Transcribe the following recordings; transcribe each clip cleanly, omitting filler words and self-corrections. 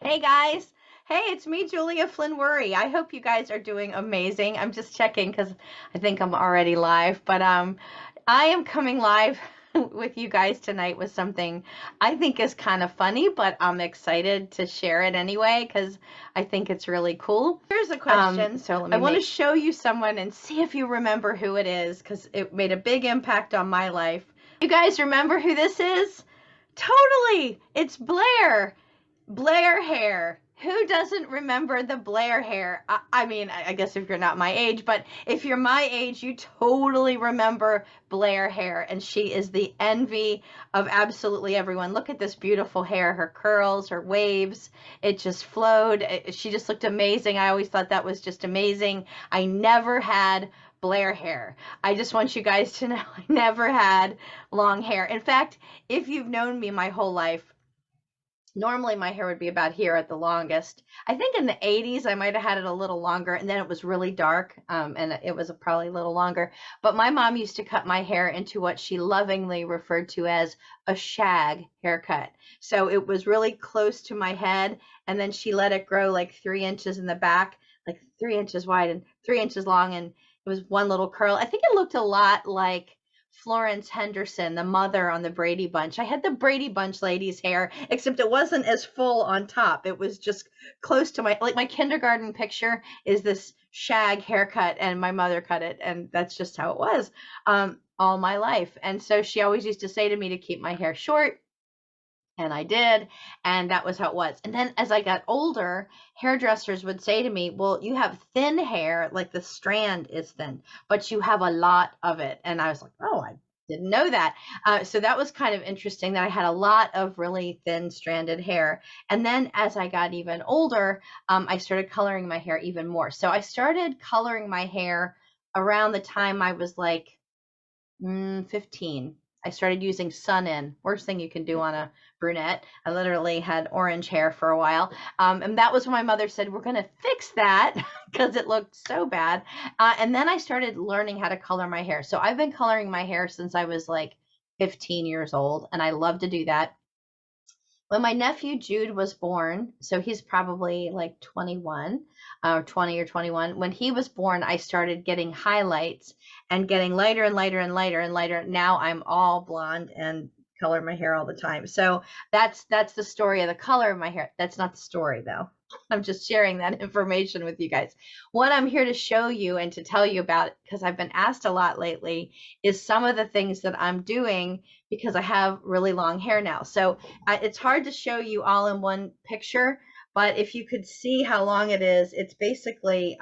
Hey guys. Hey, it's me, Julia Flynn Worry. I hope you guys are doing amazing. I'm just checking because I think I'm already live, but I am coming live with you guys tonight with something I think is kind of funny, but I'm excited to share it anyway because I think it's really cool. Here's a question. So let me I want to show you someone and see if you remember who it is because it made a big impact on my life. You guys remember who this is? Totally. It's Blair. Blair hair. Who doesn't remember the Blair hair? I mean, I guess if you're not my age, but if you're my age, you totally remember Blair hair. And she is the envy of absolutely everyone. Look at this beautiful hair, her curls, her waves. It just flowed. She just looked amazing. I always thought that was just amazing. I never had Blair hair. I just want you guys to know I never had long hair. In fact, if you've known me my whole life, normally my hair would be about here at the longest. I think in the 80s I might have had it a little longer, and then it was really dark, and it was probably a little longer. But my mom used to cut my hair into what she lovingly referred to as a shag haircut. So it was really close to my head, and then she let it grow like 3 inches in the back, like 3 inches wide and 3 inches long, and it was one little curl. I think it looked a lot like Florence Henderson, the mother on the Brady Bunch. I had the Brady Bunch lady's hair, except it wasn't as full on top. It was just close to my, like my kindergarten picture is this shag haircut, and my mother cut it, and that's just how it was all my life. And so she always used to say to me to keep my hair short, and I did, and that was how it was. And then as I got older, hairdressers would say to me, well, you have thin hair, like the strand is thin, but you have a lot of it. And I was like, oh, I didn't know that. So that was kind of interesting that I had a lot of really thin stranded hair. And then as I got even older, I started coloring my hair even more. So I started coloring my hair around the time I was like 15. I started using Sun-In. Worst thing you can do on a brunette. I literally had orange hair for a while. And that was when my mother said, we're going to fix that because it looked so bad. And then I started learning how to color my hair. So I've been coloring my hair since I was like 15 years old, and I love to do that. When my nephew Jude was born, so he's probably like 21 or 20 or 21. When he was born, I started getting highlights and getting lighter and lighter and lighter and lighter. Now I'm all blonde and color my hair all the time. So that's the story of the color of my hair. That's not the story though. I'm just sharing that information with you guys. What I'm here to show you and to tell you about, because I've been asked a lot lately, is some of the things that I'm doing because I have really long hair now. So it's hard to show you all in one picture, but if you could see how long it is, it's basically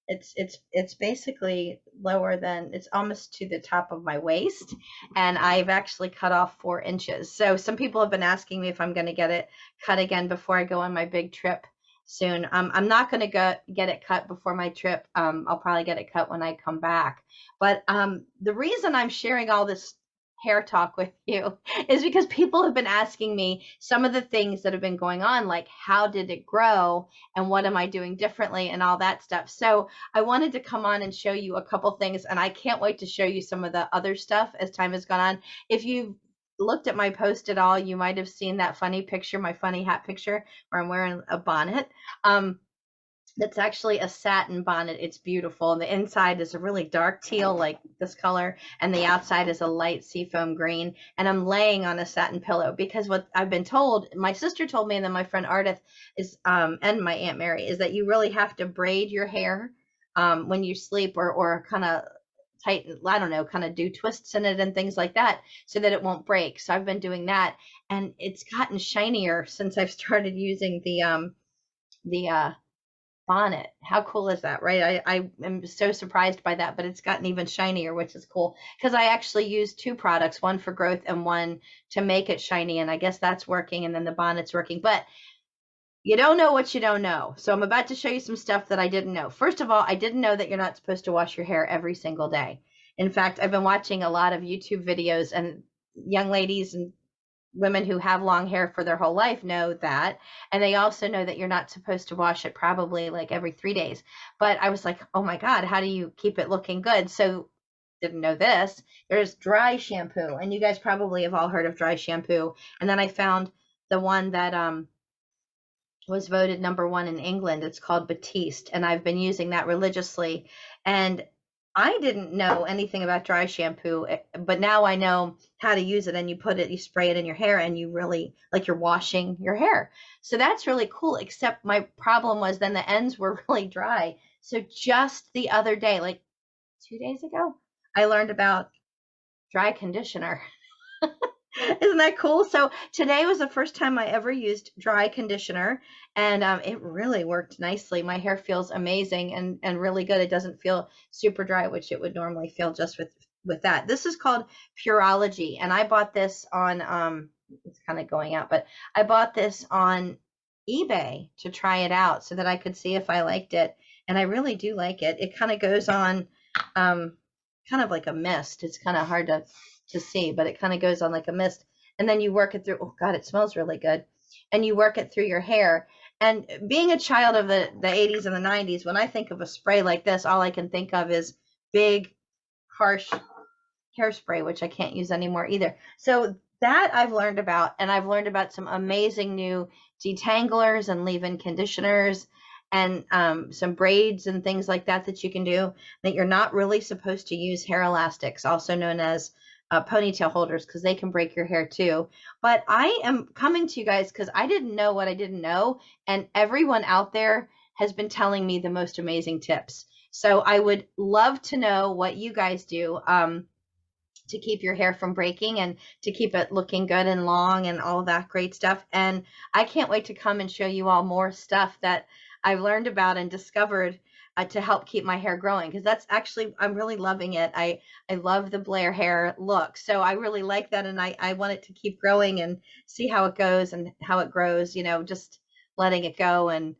it's basically lower than, it's almost to the top of my waist, and I've actually cut off 4 inches. So some people have been asking me if I'm going to get it cut again before I go on my big trip soon. I'm not going to get it cut before my trip. I'll probably get it cut when I come back. But the reason I'm sharing all this hair talk with you is because people have been asking me some of the things that have been going on, like how did it grow and what am I doing differently and all that stuff. So I wanted to come on and show you a couple things, and I can't wait to show you some of the other stuff as time has gone on. If you've looked at my post at all, you might have seen that funny picture, my funny hat picture, where I'm wearing a bonnet. That's actually a satin bonnet. It's beautiful. And the inside is a really dark teal, like this color, and the outside is a light seafoam green. And I'm laying on a satin pillow because what I've been told, my sister told me, and then my friend Ardith is, and my Aunt Mary, is that you really have to braid your hair when you sleep, or kind of tighten, I don't know, kind of do twists in it and things like that so that it won't break. So I've been doing that, and it's gotten shinier since I've started using the bonnet. How cool is that, right? I am so surprised by that, but it's gotten even shinier, which is cool because I actually use two products, one for growth and one to make it shiny, and I guess that's working, and then the bonnet's working. But you don't know what you don't know. So I'm about to show you some stuff that I didn't know. First of all, I didn't know that you're not supposed to wash your hair every single day. In fact, I've been watching a lot of YouTube videos, and young ladies and women who have long hair for their whole life know that. And they also know that you're not supposed to wash it probably like every 3 days. But I was like, oh my God, how do you keep it looking good? So didn't know this. There's dry shampoo. And you guys probably have all heard of dry shampoo. And then I found the one that was voted #1 in England. It's called Batiste, and I've been using that religiously. And I didn't know anything about dry shampoo, but now I know how to use it. And you put it, you spray it in your hair, and you really like you're washing your hair. So that's really cool. Except my problem was then the ends were really dry. So just the other day, like 2 days ago, I learned about dry conditioner. Isn't that cool? So today was the first time I ever used dry conditioner, and it really worked nicely. My hair feels amazing and really good. It doesn't feel super dry, which it would normally feel just with that. This is called Purology, and I bought this on it's kind of going out, but I bought this on eBay to try it out so that I could see if I liked it, and I really do like it. It kind of goes on um, kind of like a mist. It's kind of hard to see, but it kind of goes on like a mist. And then you work it through. Oh God, it smells really good. And you work it through your hair. And being a child of the 80s and the 90s, when I think of a spray like this, all I can think of is big, harsh hairspray, which I can't use anymore either. So that I've learned about, and I've learned about some amazing new detanglers and leave-in conditioners and some braids and things like that that you can do, that you're not really supposed to use hair elastics, also known as ponytail holders, because they can break your hair too. But I am coming to you guys because I didn't know what I didn't know, and everyone out there has been telling me the most amazing tips. So I would love to know what you guys do. To keep your hair from breaking and to keep it looking good and long and all that great stuff. And I can't wait to come and show you all more stuff that I've learned about and discovered to help keep my hair growing, because that's actually, I'm really loving it. I love the Blair hair look. So I really like that, and I want it to keep growing and see how it goes and how it grows, just letting it go and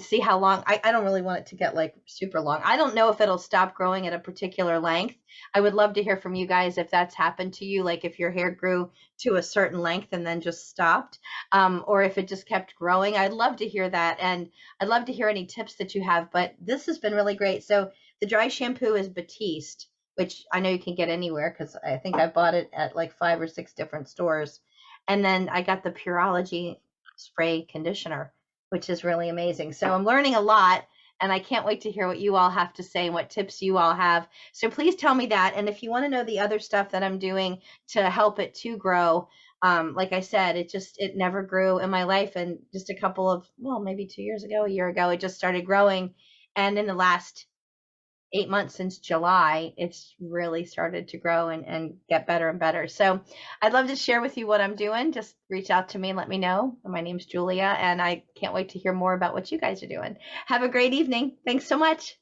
see how long. I don't really want it to get like super long. I don't know if it'll stop growing at a particular length. I would love to hear from you guys if that's happened to you, like if your hair grew to a certain length and then just stopped, or if it just kept growing. I'd love to hear that, and I'd love to hear any tips that you have. But this has been really great. So the dry shampoo is Batiste, which I know you can get anywhere because I think I bought it at like 5 or 6 different stores. And then I got the Purology spray conditioner, which is really amazing. So I'm learning a lot, and I can't wait to hear what you all have to say and what tips you all have. So please tell me that. And if you want to know the other stuff that I'm doing to help it to grow, like I said, it never grew in my life. And just a couple of, well, maybe 2 years ago, a year ago, it just started growing. And in the last 8 months since July, it's really started to grow and get better and better. So I'd love to share with you what I'm doing. Just reach out to me and let me know. My name's Julia, and I can't wait to hear more about what you guys are doing. Have a great evening. Thanks so much.